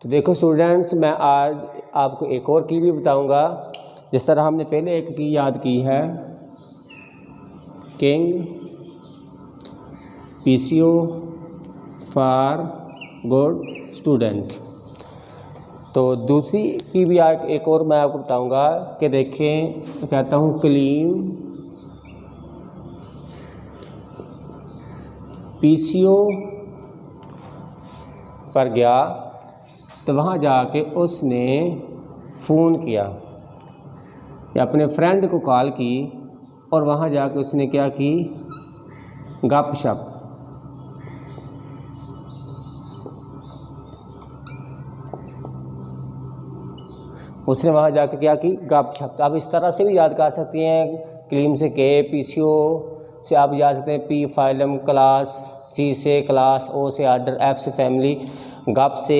तो देखो स्टूडेंट्स, मैं आज आपको एक और की भी बताऊंगा। जिस तरह हमने पहले एक की याद की है, king PCO for good student. तो दूसरी की भी आज एक और मैं आपको बताऊंगा कि देखें, तो कहता हूँ क्लीन पीसीओ पर गया, तो वहाँ जाके उसने फ़ोन किया या अपने फ्रेंड को कॉल की, और वहाँ जाके उसने क्या की, गपशप। उसने वहाँ जाके क्या की, गपशप। आप इस तरह से भी याद कर सकती हैं, क्लीम से के, पीसीओ से आप याद सकते हैं पी फाइलम क्लास, सी से क्लास, ओ से आर्डर, एफ से फैमिली, गप से